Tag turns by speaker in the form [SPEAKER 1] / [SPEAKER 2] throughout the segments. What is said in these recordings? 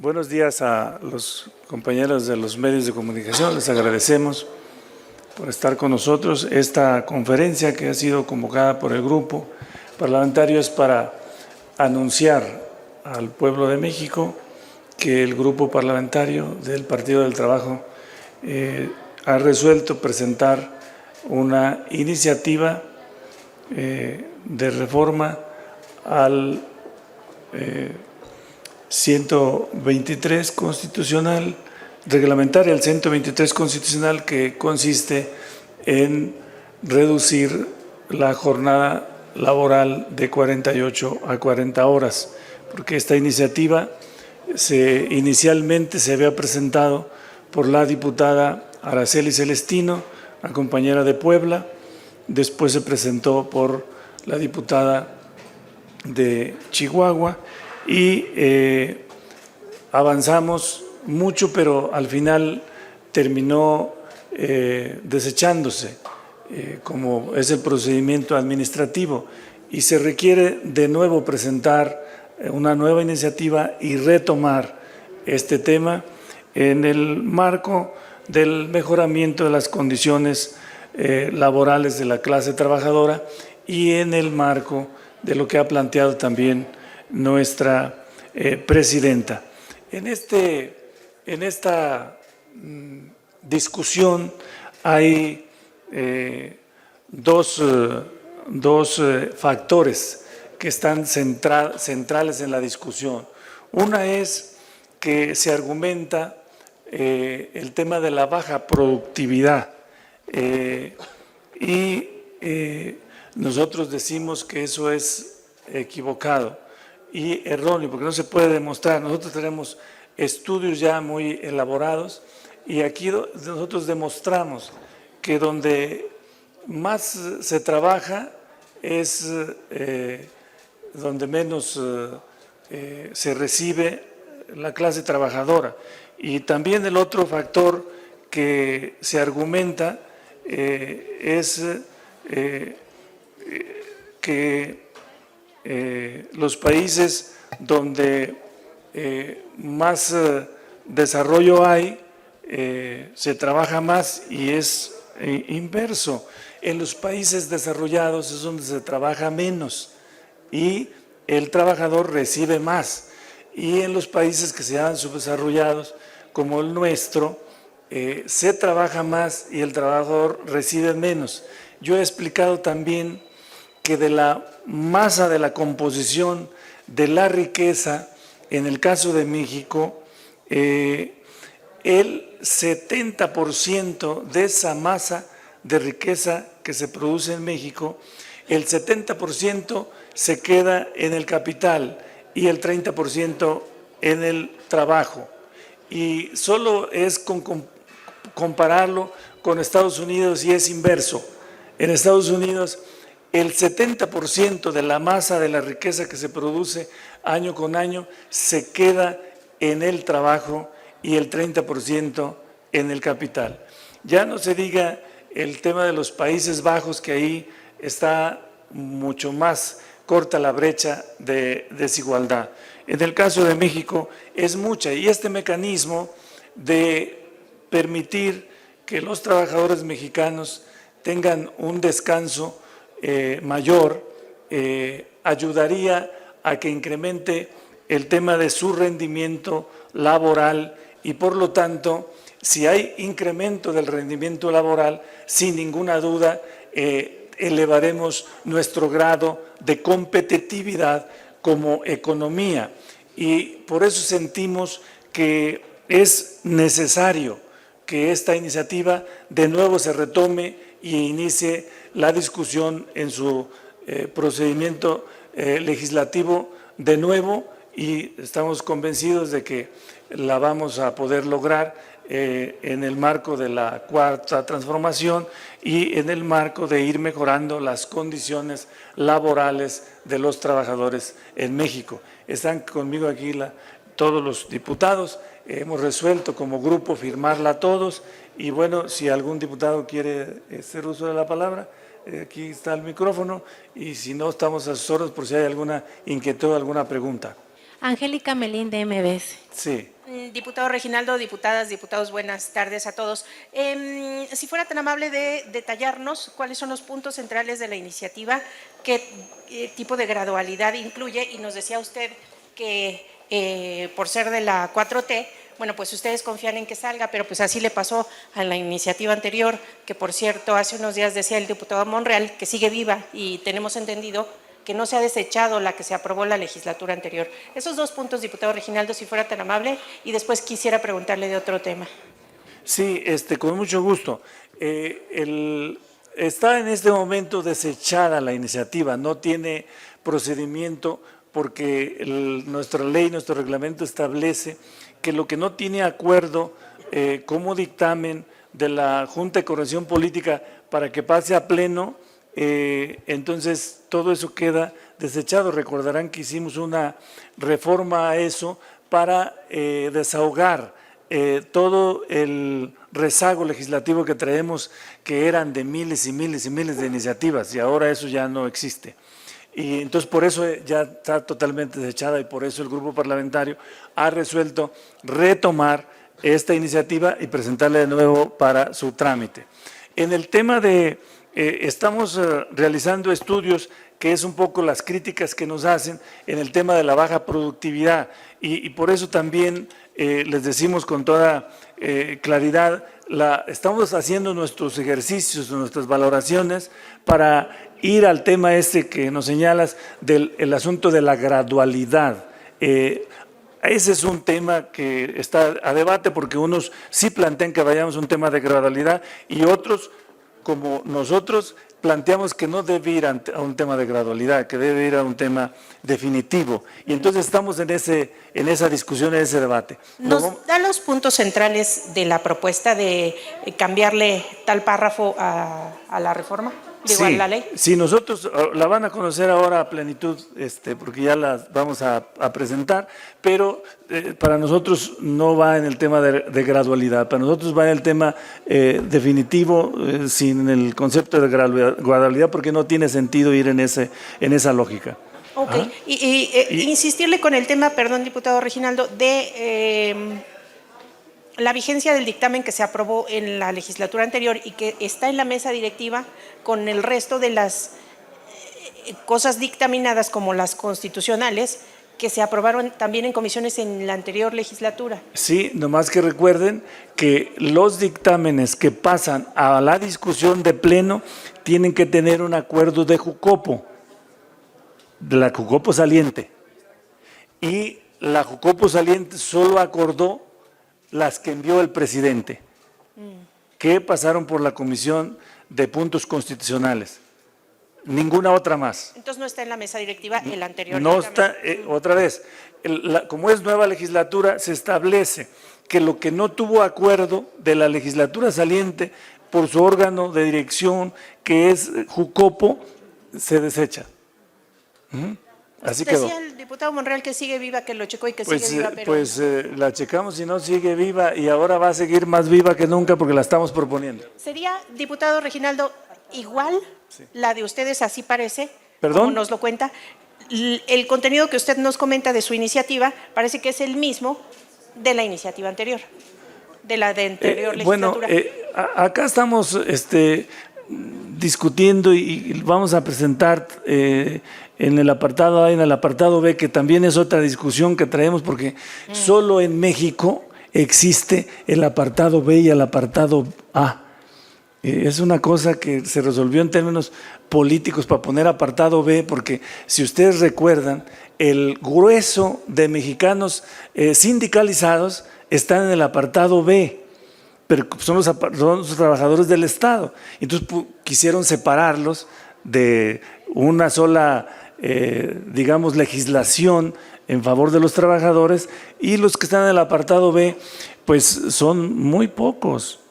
[SPEAKER 1] Buenos días a los compañeros de los medios de comunicación. Les agradecemos por estar con nosotros. Esta conferencia que ha sido convocada por el grupo parlamentario es para anunciar al pueblo de México que el grupo parlamentario del Partido del Trabajo ha resuelto presentar una iniciativa de reforma al 123 constitucional, reglamentaria al 123 constitucional, que consiste en reducir la jornada laboral de 48 a 40 horas, porque esta iniciativa inicialmente se había presentado por la diputada Araceli Celestino, la compañera de Puebla, después se presentó por la diputada de Chihuahua y avanzamos mucho, pero al final terminó desechándose, como es el procedimiento administrativo, y se requiere de nuevo presentar una nueva iniciativa y retomar este tema en el marco del mejoramiento de las condiciones laborales de la clase trabajadora y en el marco de lo que ha planteado también nuestra presidenta. En esta discusión hay dos factores que están centrales en la discusión. Una es que se argumenta el tema de la baja productividad y nosotros decimos que eso es equivocado y erróneo, porque no se puede demostrar. Nosotros tenemos estudios ya muy elaborados y aquí nosotros demostramos que donde más se trabaja es donde menos se recibe la clase trabajadora. Y también el otro factor que se argumenta es que los países donde más desarrollo hay, se trabaja más, y es inverso. En los países desarrollados es donde se trabaja menos y el trabajador recibe más. Y en los países que se llaman subdesarrollados, como el nuestro, se trabaja más y el trabajador recibe menos. Yo he explicado también que de la masa de la composición de la riqueza, en el caso de México, el 70% de esa masa de riqueza que se produce en México, el 70% se queda en el capital y el 30% en el trabajo. Y solo es compararlo con Estados Unidos y es inverso. En Estados Unidos, el 70% de la masa de la riqueza que se produce año con año se queda en el trabajo y el 30% en el capital. Ya no se diga el tema de los Países Bajos, que ahí está mucho más corta la brecha de desigualdad. En el caso de México es mucha, y este mecanismo de permitir que los trabajadores mexicanos tengan un descanso mayor ayudaría a que incremente el tema de su rendimiento laboral y, por lo tanto, si hay incremento del rendimiento laboral, sin ninguna duda elevaremos nuestro grado de competitividad como economía. Y por eso sentimos que es necesario que esta iniciativa de nuevo se retome y inicie la discusión en su procedimiento legislativo de nuevo, y estamos convencidos de que la vamos a poder lograr en el marco de la Cuarta Transformación y en el marco de ir mejorando las condiciones laborales de los trabajadores en México. Están conmigo aquí todos los diputados. Hemos resuelto como grupo firmarla todos, y bueno, si algún diputado quiere hacer uso de la palabra, aquí está el micrófono, y si no, estamos a sus órdenes por si hay alguna inquietud, alguna pregunta.
[SPEAKER 2] Angélica Melín, de MBS.
[SPEAKER 1] Sí.
[SPEAKER 3] Diputado Reginaldo, diputadas, diputados, buenas tardes a todos. Si fuera tan amable de detallarnos cuáles son los puntos centrales de la iniciativa, qué tipo de gradualidad incluye, y nos decía usted que por ser de la 4T, bueno, pues ustedes confían en que salga, pero pues así le pasó a la iniciativa anterior, que por cierto hace unos días decía el diputado Monreal que sigue viva y tenemos entendido que no se ha desechado la que se aprobó la legislatura anterior. Esos dos puntos, diputado Reginaldo, si fuera tan amable, y después quisiera preguntarle de otro tema.
[SPEAKER 1] Sí, con mucho gusto. Está en este momento desechada la iniciativa, no tiene procedimiento porque nuestra ley, nuestro reglamento establece que lo que no tiene acuerdo como dictamen de la Junta de Coordinación Política para que pase a pleno, entonces todo eso queda desechado. Recordarán que hicimos una reforma a eso para desahogar todo el rezago legislativo que traemos, que eran de miles y miles y miles de iniciativas, y ahora eso ya no existe. Y entonces por eso ya está totalmente desechada y por eso el grupo parlamentario ha resuelto retomar esta iniciativa y presentarla de nuevo para su trámite. En el tema de, estamos realizando estudios que es un poco las críticas que nos hacen en el tema de la baja productividad y por eso también les decimos con toda claridad, estamos haciendo nuestros ejercicios, nuestras valoraciones para ir al tema que nos señalas del asunto de la gradualidad. Ese es un tema que está a debate porque unos sí plantean que vayamos a un tema de gradualidad y otros, como nosotros, planteamos que no debe ir a un tema de gradualidad, que debe ir a un tema definitivo. Y entonces estamos en esa discusión, en ese debate.
[SPEAKER 3] ¿Nos da los puntos centrales de la propuesta de cambiarle tal párrafo a la reforma? Digo, a la ley.
[SPEAKER 1] Sí, nosotros la van a conocer ahora a plenitud, porque ya las vamos a presentar, pero para nosotros no va en el tema de gradualidad, para nosotros va en el tema definitivo, sin el concepto de gradualidad, porque no tiene sentido ir en esa lógica.
[SPEAKER 3] Ok, insistirle con el tema, perdón, diputado Reginaldo, de la vigencia del dictamen que se aprobó en la legislatura anterior y que está en la mesa directiva con el resto de las cosas dictaminadas como las constitucionales que se aprobaron también en comisiones en la anterior legislatura.
[SPEAKER 1] Sí, nomás que recuerden que los dictámenes que pasan a la discusión de pleno tienen que tener un acuerdo de Jucopo, de la Jucopo saliente. Y la Jucopo saliente solo acordó las que envió el presidente, que pasaron por la Comisión de Puntos Constitucionales. Ninguna otra más.
[SPEAKER 3] Entonces no está en la mesa directiva el anterior.
[SPEAKER 1] No está, otra vez, como es nueva legislatura, se establece que lo que no tuvo acuerdo de la legislatura saliente por su órgano de dirección, que es Jucopo, se desecha. Así quedó.
[SPEAKER 3] Decía el diputado Monreal que sigue viva, que lo checó y que sigue viva, pero…
[SPEAKER 1] Pues la checamos y no sigue viva y ahora va a seguir más viva que nunca porque la estamos proponiendo.
[SPEAKER 3] ¿Sería, diputado Reginaldo, igual la de ustedes, así parece?
[SPEAKER 1] ¿Perdón?
[SPEAKER 3] Como nos lo cuenta. El contenido que usted nos comenta de su iniciativa parece que es el mismo de la iniciativa anterior, de la de anterior legislatura.
[SPEAKER 1] Bueno, acá estamos discutiendo y vamos a presentar en el apartado A y en el apartado B, que también es otra discusión que traemos porque solo en México existe el apartado B y el apartado A. Es una cosa que se resolvió en términos políticos para poner apartado B, porque si ustedes recuerdan, el grueso de mexicanos sindicalizados están en el apartado B, pero son los trabajadores del Estado. Entonces quisieron separarlos de una sola, digamos, legislación en favor de los trabajadores, y los que están en el apartado B, pues son muy pocos.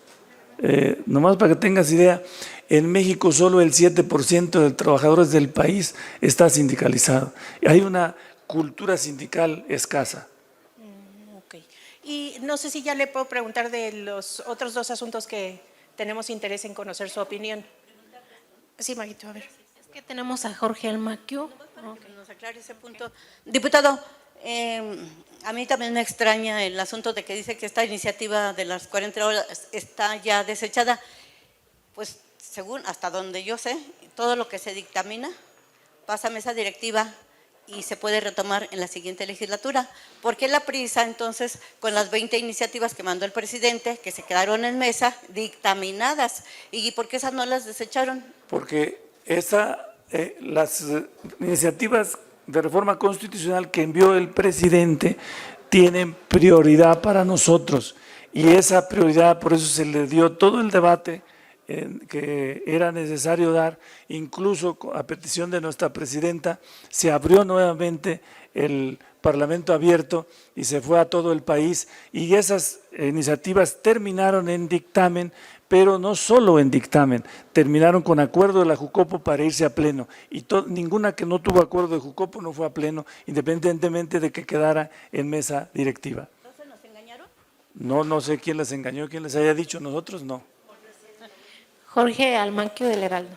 [SPEAKER 1] Nomás para que tengas idea, en México solo el 7% de trabajadores del país está sindicalizado. Hay una cultura sindical escasa.
[SPEAKER 3] Okay. Y no sé si ya le puedo preguntar de los otros dos asuntos que tenemos interés en conocer su opinión. Sí, Marito, a ver.
[SPEAKER 2] Es que tenemos a Jorge Almaquio.
[SPEAKER 4] Que nos aclare ese punto. Diputado, A mí también me extraña el asunto de que dice que esta iniciativa de las 40 horas está ya desechada. Pues según hasta donde yo sé, todo lo que se dictamina pasa a mesa directiva y se puede retomar en la siguiente legislatura. ¿Por qué la prisa entonces con las 20 iniciativas que mandó el presidente, que se quedaron en mesa, dictaminadas? ¿Y por qué esas no las desecharon?
[SPEAKER 1] Porque las iniciativas de reforma constitucional que envió el presidente tienen prioridad para nosotros, y esa prioridad, por eso se le dio todo el debate que era necesario dar, incluso a petición de nuestra presidenta, se abrió nuevamente el Parlamento abierto y se fue a todo el país, y esas iniciativas terminaron en dictamen, pero no solo en dictamen, terminaron con acuerdo de la Jucopo para irse a pleno, y ninguna que no tuvo acuerdo de Jucopo no fue a pleno, independientemente de que quedara en mesa directiva.
[SPEAKER 4] ¿Entonces nos engañaron?
[SPEAKER 1] No sé quién les engañó, quién les haya dicho, nosotros no.
[SPEAKER 2] Jorge Almanquio del Heraldo.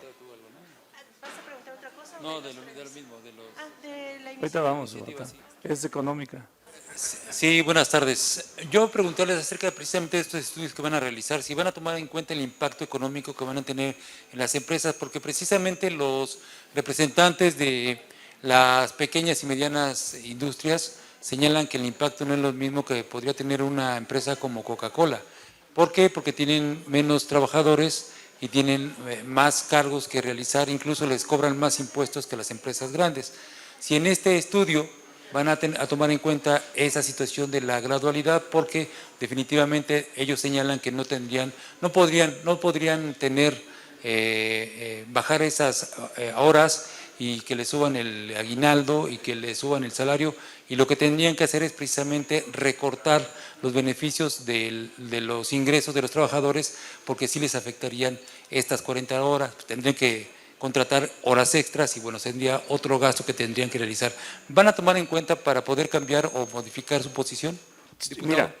[SPEAKER 3] ¿Vas a preguntar otra cosa?
[SPEAKER 5] No, de lo mismo, de los…
[SPEAKER 3] De la
[SPEAKER 1] Ahorita vamos, es económica.
[SPEAKER 5] Sí, buenas tardes. Yo preguntarles acerca de precisamente estos estudios que van a realizar, si van a tomar en cuenta el impacto económico que van a tener en las empresas, porque precisamente los representantes de las pequeñas y medianas industrias señalan que el impacto no es lo mismo que podría tener una empresa como Coca-Cola. ¿Por qué? Porque tienen menos trabajadores y tienen más cargos que realizar, incluso les cobran más impuestos que las empresas grandes. Si en este estudio van a tomar en cuenta esa situación de la gradualidad, porque definitivamente ellos señalan que no podrían tener, bajar esas horas y que le suban el aguinaldo y que le suban el salario, y lo que tendrían que hacer es precisamente recortar los beneficios de los ingresos de los trabajadores, porque sí les afectarían estas 40 horas, tendrían que contratar horas extras y bueno, sería otro gasto que tendrían que realizar. ¿Van a tomar en cuenta para poder cambiar o modificar su posición?
[SPEAKER 1] Mira,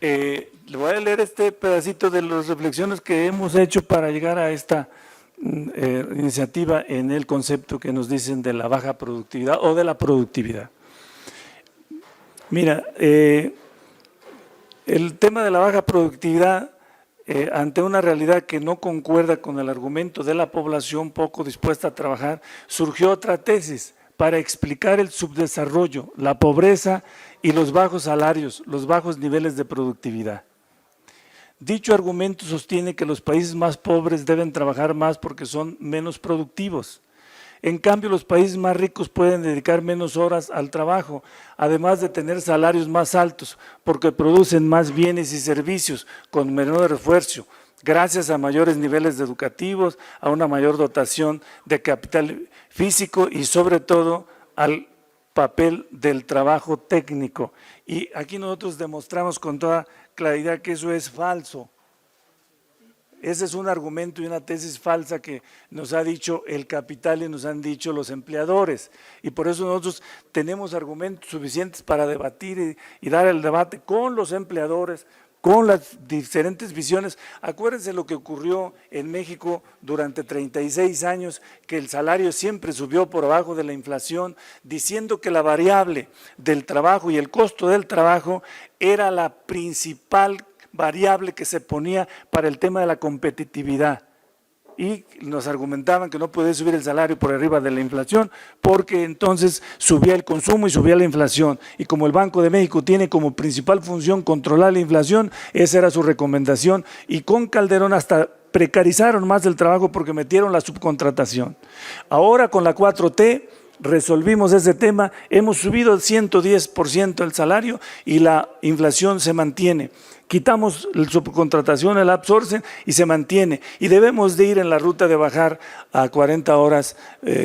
[SPEAKER 1] le voy a leer este pedacito de las reflexiones que hemos hecho para llegar a esta iniciativa en el concepto que nos dicen de la baja productividad o de la productividad. Mira, el tema de la baja productividad, ante una realidad que no concuerda con el argumento de la población poco dispuesta a trabajar, surgió otra tesis para explicar el subdesarrollo, la pobreza y los bajos salarios, los bajos niveles de productividad. Dicho argumento sostiene que los países más pobres deben trabajar más porque son menos productivos. En cambio, los países más ricos pueden dedicar menos horas al trabajo, además de tener salarios más altos, porque producen más bienes y servicios con menor esfuerzo, gracias a mayores niveles educativos, a una mayor dotación de capital físico y sobre todo al papel del trabajo técnico. Y aquí nosotros demostramos con toda claridad que eso es falso. Ese es un argumento y una tesis falsa que nos ha dicho el capital y nos han dicho los empleadores, y por eso nosotros tenemos argumentos suficientes para debatir y dar el debate con los empleadores, con las diferentes visiones. Acuérdense lo que ocurrió en México durante 36 años, que el salario siempre subió por abajo de la inflación, diciendo que la variable del trabajo y el costo del trabajo era la principal variable que se ponía para el tema de la competitividad, y nos argumentaban que no podía subir el salario por arriba de la inflación porque entonces subía el consumo y subía la inflación, y como el Banco de México tiene como principal función controlar la inflación, esa era su recomendación, y con Calderón hasta precarizaron más el trabajo porque metieron la subcontratación. Ahora con la 4T resolvimos ese tema, hemos subido el 110% el salario y la inflación se mantiene. Quitamos la subcontratación, el outsourcing, y se mantiene. Y debemos de ir en la ruta de bajar a 40 horas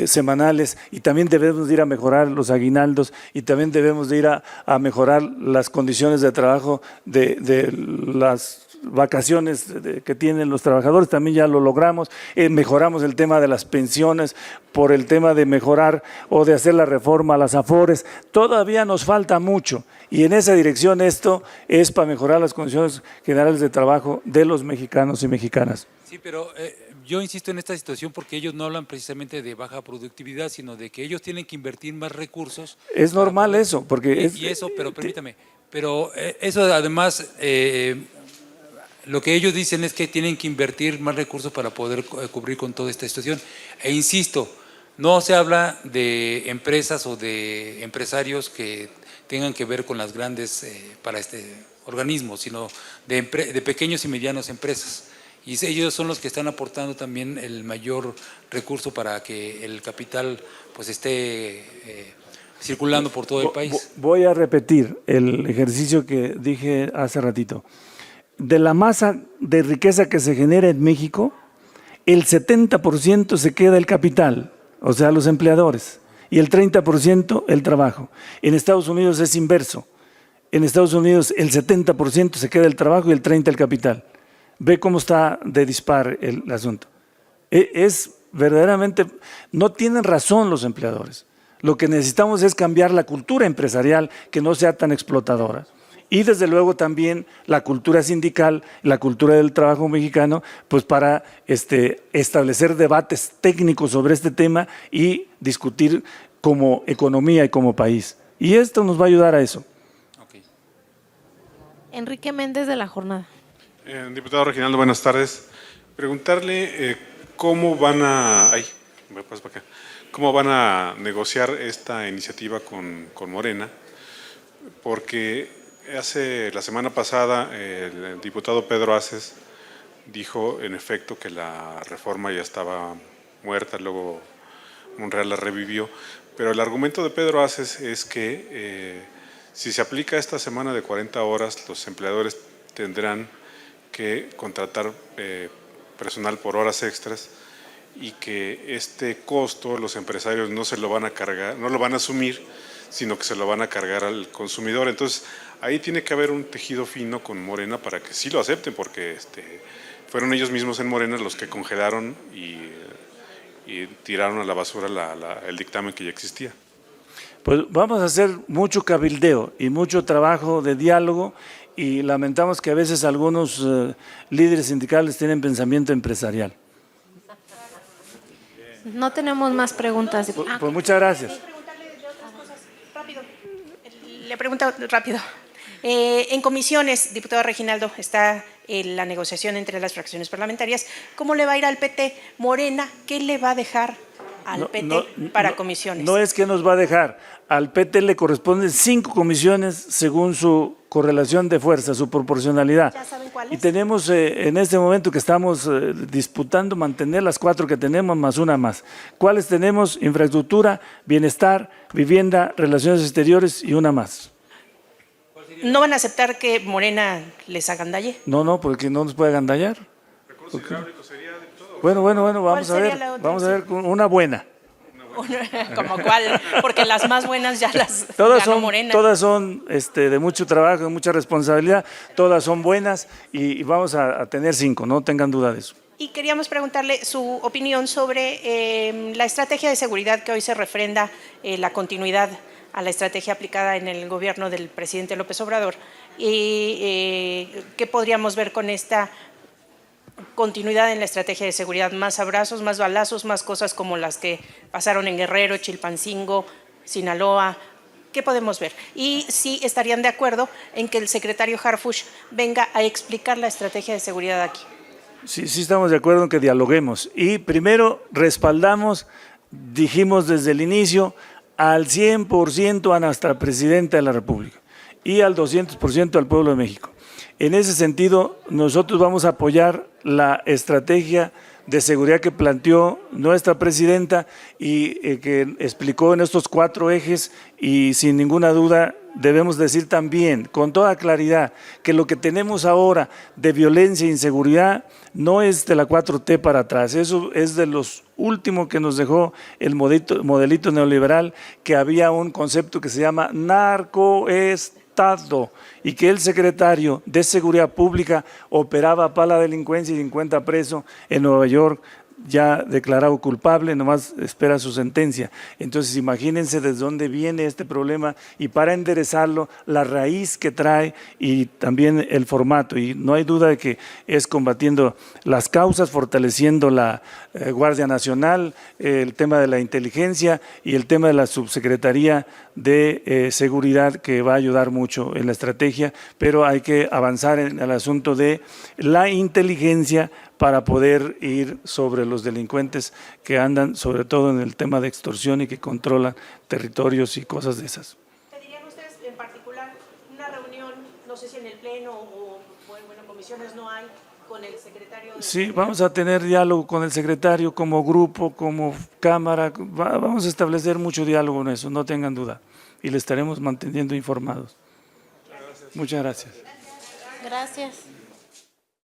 [SPEAKER 1] semanales, y también debemos de ir a mejorar los aguinaldos, y también debemos de ir a mejorar las condiciones de trabajo de las vacaciones que tienen los trabajadores, también ya lo logramos. Mejoramos el tema de las pensiones por el tema de mejorar o de hacer la reforma a las AFORES. Todavía nos falta mucho, y en esa dirección esto es para mejorar las condiciones generales de trabajo de los mexicanos y mexicanas.
[SPEAKER 5] Sí, pero yo insisto en esta situación porque ellos no hablan precisamente de baja productividad, sino de que ellos tienen que invertir más recursos.
[SPEAKER 1] Es normal eso, porque
[SPEAKER 5] Y eso, pero permítame, pero eso además, lo que ellos dicen es que tienen que invertir más recursos para poder cubrir con toda esta situación. E insisto, no se habla de empresas o de empresarios que tengan que ver con las grandes para este organismo, sino de pequeños y medianas empresas. Y ellos son los que están aportando también el mayor recurso para que el capital pues esté circulando por todo el país.
[SPEAKER 1] Voy a repetir el ejercicio que dije hace ratito. De la masa de riqueza que se genera en México, el 70% se queda el capital, o sea, los empleadores, y el 30% el trabajo. En Estados Unidos es inverso. En Estados Unidos el 70% se queda el trabajo y el 30% el capital. Ve cómo está de dispar el asunto. Es verdaderamente, no tienen razón los empleadores. Lo que necesitamos es cambiar la cultura empresarial, que no sea tan explotadora. Y desde luego también la cultura sindical, la cultura del trabajo mexicano, pues para establecer debates técnicos sobre este tema y discutir como economía y como país. Y esto nos va a ayudar a eso.
[SPEAKER 5] Okay.
[SPEAKER 2] Enrique Méndez de La Jornada.
[SPEAKER 6] Diputado Reginaldo, buenas tardes. Preguntarle cómo van a… ¿Cómo van a negociar esta iniciativa con Morena? Porque la semana pasada el diputado Pedro Aces dijo en efecto que la reforma ya estaba muerta, luego Monreal la revivió, pero el argumento de Pedro Aces es que si se aplica esta semana de 40 horas, los empleadores tendrán que contratar personal por horas extras y que este costo los empresarios no se lo van a cargar, no lo van a asumir, sino que se lo van a cargar al consumidor. Entonces, ahí tiene que haber un tejido fino con Morena para que sí lo acepten, porque fueron ellos mismos en Morena los que congelaron y tiraron a la basura el dictamen que ya existía.
[SPEAKER 1] Pues vamos a hacer mucho cabildeo y mucho trabajo de diálogo, y lamentamos que a veces algunos líderes sindicales tienen pensamiento empresarial.
[SPEAKER 2] No tenemos más preguntas.
[SPEAKER 1] Pues muchas gracias.
[SPEAKER 3] Le pregunto rápido. En comisiones, diputado Reginaldo, está la negociación entre las fracciones parlamentarias. ¿Cómo le va a ir al PT? Morena, ¿qué le va a dejar al PT para comisiones?
[SPEAKER 1] No es que nos va a dejar. Al PT le corresponden 5 comisiones según su correlación de fuerza, su proporcionalidad.
[SPEAKER 3] ¿Ya saben cuáles?
[SPEAKER 1] Y tenemos en este momento que estamos disputando mantener las 4 que tenemos más una más. ¿Cuáles tenemos? Infraestructura, bienestar, vivienda, relaciones exteriores y una más.
[SPEAKER 3] ¿No van a aceptar que Morena les agandalle?
[SPEAKER 1] No, porque no nos puede agandallar. Bueno, vamos a ver, una buena.
[SPEAKER 3] ¿Como cuál? Porque las más buenas ya las
[SPEAKER 1] Todas
[SPEAKER 3] ganó
[SPEAKER 1] son,
[SPEAKER 3] Morena.
[SPEAKER 1] todas son de mucho trabajo, de mucha responsabilidad, todas son buenas y vamos a tener 5, no tengan duda de eso.
[SPEAKER 3] Y queríamos preguntarle su opinión sobre la estrategia de seguridad que hoy se refrenda, la continuidad a la estrategia aplicada en el gobierno del presidente López Obrador. Y ¿qué podríamos ver con esta continuidad en la estrategia de seguridad? Más abrazos, más balazos, más cosas como las que pasaron en Guerrero, Chilpancingo, Sinaloa. ¿Qué podemos ver? Y si estarían de acuerdo en que el secretario Harfuch venga a explicar la estrategia de seguridad aquí.
[SPEAKER 1] Sí estamos de acuerdo en que dialoguemos. Y primero respaldamos, dijimos desde el inicio, al 100% a nuestra Presidenta de la República y al 200% al pueblo de México. En ese sentido, nosotros vamos a apoyar la estrategia de seguridad que planteó nuestra presidenta y que explicó en estos 4 ejes, y sin ninguna duda debemos decir también con toda claridad que lo que tenemos ahora de violencia e inseguridad no es de la 4T para atrás, eso es de los últimos que nos dejó el modelito neoliberal, que había un concepto que se llama narcoestado y que el secretario de Seguridad Pública operaba para la delincuencia y 50 presos en Nueva York ya declarado culpable, nomás espera su sentencia. Entonces imagínense desde dónde viene este problema y para enderezarlo, la raíz que trae y también el formato. Y no hay duda de que es combatiendo las causas, fortaleciendo la Guardia Nacional, el tema de la inteligencia y el tema de la Subsecretaría de Seguridad, que va a ayudar mucho en la estrategia, pero hay que avanzar en el asunto de la inteligencia para poder ir sobre los delincuentes que andan, sobre todo en el tema de extorsión y que controlan territorios y cosas de esas.
[SPEAKER 3] ¿Pedirían ustedes en particular una reunión, no sé si en el Pleno o bueno, comisiones no hay, con el secretario?
[SPEAKER 1] Sí, vamos a tener diálogo con el secretario como grupo, como Cámara, vamos a establecer mucho diálogo en eso, no tengan duda, y le estaremos manteniendo informados. Muchas gracias.
[SPEAKER 2] Gracias.